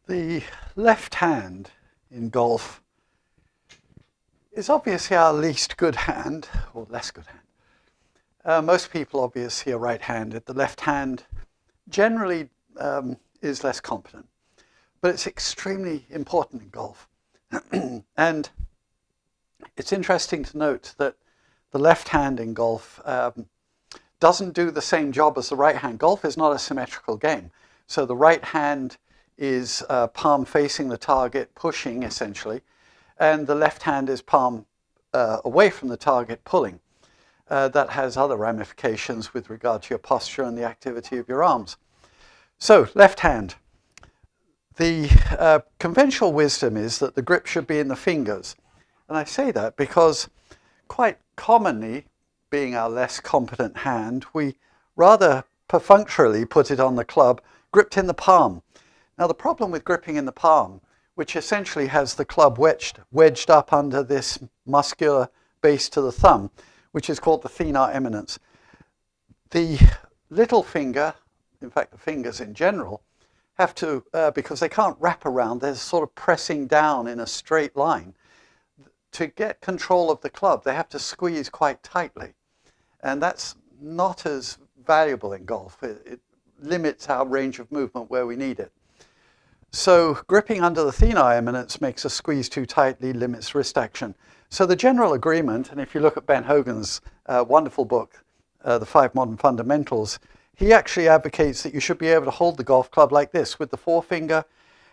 The left hand in golf is obviously our least good hand, or less good hand. Most people obviously are right-handed. The left hand generally is less competent, but it's extremely important in golf. And it's interesting to note that the left hand in golf doesn't do the same job as the right hand. Golf is not a symmetrical game. So the right hand is palm facing the target, pushing essentially, and the left hand is palm away from the target, pulling. That has other ramifications with regard to your posture and the activity of your arms. So, left hand. The conventional wisdom is that the grip should be in the fingers. And I say that because quite commonly, being our less competent hand, we rather perfunctorily put it on the club, gripped in the palm. Now, the problem with gripping in the palm, which essentially has the club wedged up under this muscular base to the thumb, which is called the thenar eminence. The little finger, in fact the fingers in general, have to, because they can't wrap around, they're sort of pressing down in a straight line. To get control of the club, they have to squeeze quite tightly. And that's not as valuable in golf. It limits our range of movement where we need it. So gripping under the thenar eminence makes us squeeze too tightly, limits wrist action. So the general agreement, and if you look at Ben Hogan's wonderful book, The 5 Modern Fundamentals, he actually advocates that you should be able to hold the golf club like this with the forefinger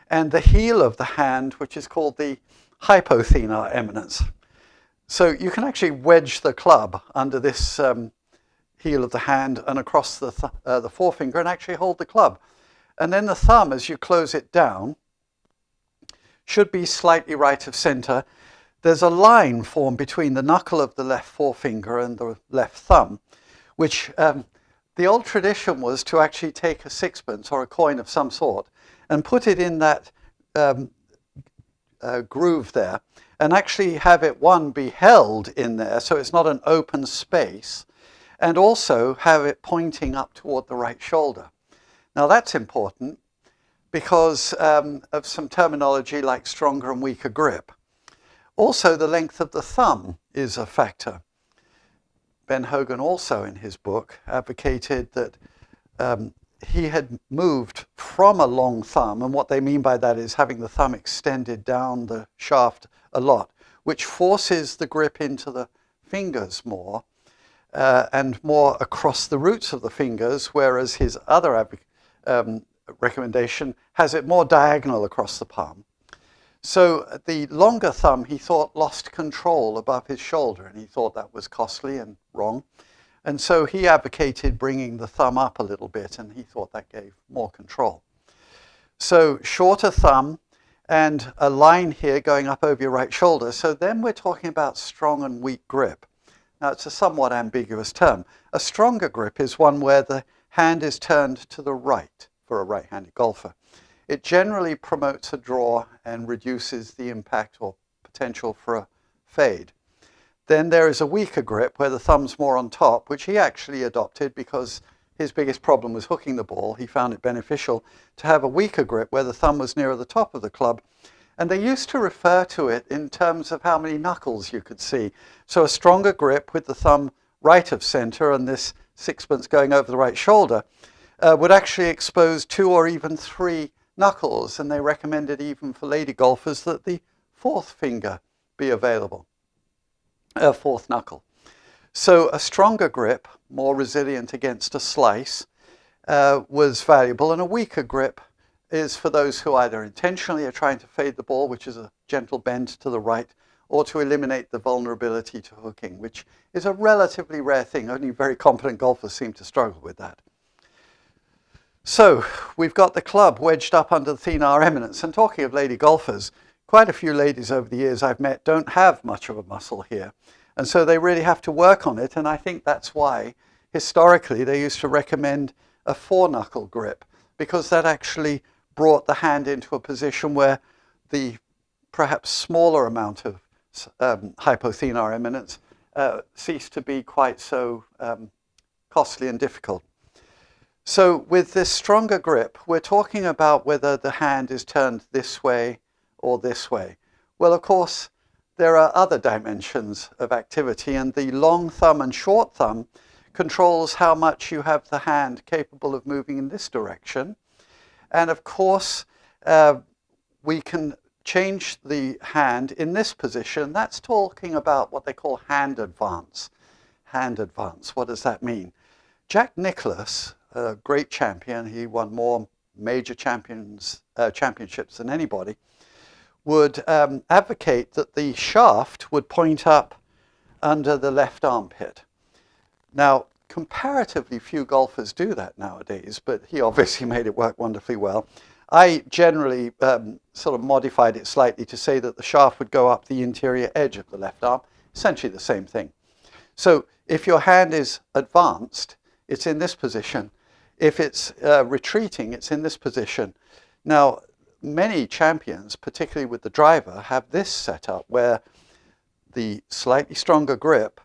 and the heel of the hand, which is called the hypothenar eminence. So you can actually wedge the club under this heel of the hand and across the forefinger and actually hold the club. And then the thumb, as you close it down, should be slightly right of center. There's a line formed between the knuckle of the left forefinger and the left thumb, which the old tradition was to actually take a sixpence or a coin of some sort and put it in that groove there and actually have it, one, be held in there so it's not an open space, and also have it pointing up toward the right shoulder. Now that's important because of some terminology like stronger and weaker grip. Also, the length of the thumb is a factor. Ben Hogan also in his book advocated that he had moved from a long thumb, and what they mean by that is having the thumb extended down the shaft a lot, which forces the grip into the fingers more and more across the roots of the fingers, whereas his other recommendation has it more diagonal across the palm. So the longer thumb, he thought, lost control above his shoulder, and he thought that was costly and wrong. And so he advocated bringing the thumb up a little bit, and he thought that gave more control. So shorter thumb and a line here going up over your right shoulder. So then we're talking about strong and weak grip. Now, it's a somewhat ambiguous term. A stronger grip is one where the hand is turned to the right for a right-handed golfer. It generally promotes a draw and reduces the impact or potential for a fade. Then there is a weaker grip where the thumb's more on top, which he actually adopted because his biggest problem was hooking the ball. He found it beneficial to have a weaker grip where the thumb was nearer the top of the club. And they used to refer to it in terms of how many knuckles you could see. So a stronger grip with the thumb right of center and this sixpence going over the right shoulder would actually expose 2 or even 3 knuckles, and they recommended even for lady golfers that the fourth finger be available, fourth knuckle. So a stronger grip, more resilient against a slice, was valuable, and a weaker grip is for those who either intentionally are trying to fade the ball, which is a gentle bend to the right, or to eliminate the vulnerability to hooking, which is a relatively rare thing. Only very competent golfers seem to struggle with that. So we've got the club wedged up under the thenar eminence. And talking of lady golfers, quite a few ladies over the years I've met don't have much of a muscle here. And so they really have to work on it. And I think that's why historically they used to recommend a 4-knuckle grip, because that actually brought the hand into a position where the perhaps smaller amount of hypothenar eminence ceased to be quite so costly and difficult. So with this stronger grip, we're talking about whether the hand is turned this way or this way. Well, of course, there are other dimensions of activity, and the long thumb and short thumb controls how much you have the hand capable of moving in this direction. And of course, we can change the hand in this position. That's talking about what they call hand advance. Hand advance, what does that mean? Jack Nicklaus, a great champion, he won more major championships than anybody, would advocate that the shaft would point up under the left armpit. Now, comparatively few golfers do that nowadays, but he obviously made it work wonderfully well. I generally sort of modified it slightly to say that the shaft would go up the interior edge of the left arm, essentially the same thing. So if your hand is advanced, it's in this position. If it's retreating, it's in this position. Now, many champions, particularly with the driver, have this setup where the slightly stronger grip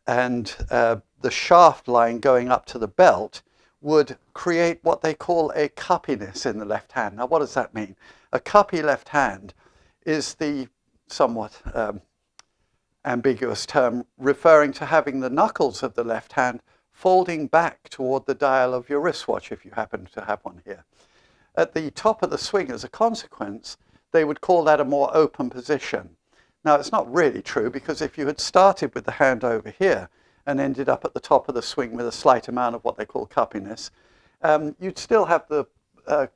and the shaft line going up to the belt would create what they call a cuppiness in the left hand. Now, what does that mean? A cuppy left hand is the somewhat ambiguous term referring to having the knuckles of the left hand folding back toward the dial of your wristwatch, if you happen to have one here. At the top of the swing, as a consequence, they would call that a more open position. Now, it's not really true, because if you had started with the hand over here and ended up at the top of the swing with a slight amount of what they call cuppiness, you'd still have the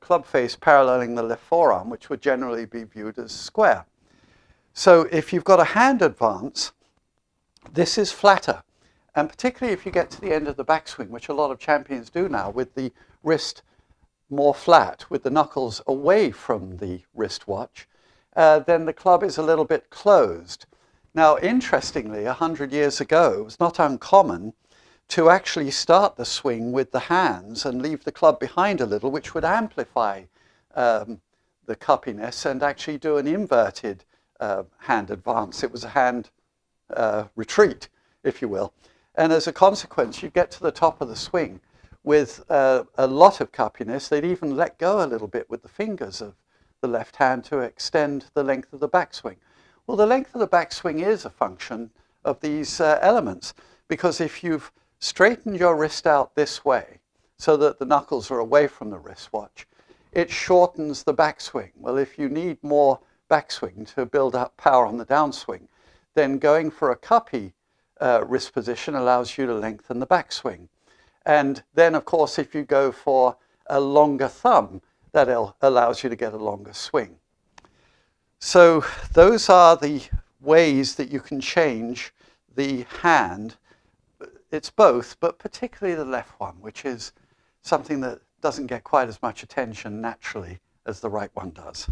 club face paralleling the left forearm, which would generally be viewed as square. So if you've got a hand advance, this is flatter. And particularly if you get to the end of the backswing, which a lot of champions do now, with the wrist more flat, with the knuckles away from the wristwatch, then the club is a little bit closed. Now, interestingly, 100 years ago, it was not uncommon to actually start the swing with the hands and leave the club behind a little, which would amplify the cuppiness and actually do an inverted hand advance. It was a hand retreat, if you will. And as a consequence, you get to the top of the swing with a lot of cuppiness. They'd even let go a little bit with the fingers of the left hand to extend the length of the backswing. Well, the length of the backswing is a function of these elements, because if you've straightened your wrist out this way so that the knuckles are away from the wristwatch, it shortens the backswing. Well, if you need more backswing to build up power on the downswing, then going for a cuppy wrist position allows you to lengthen the backswing. And then, of course, if you go for a longer thumb, that allows you to get a longer swing. So those are the ways that you can change the hand. It's both, but particularly the left one, which is something that doesn't get quite as much attention naturally as the right one does.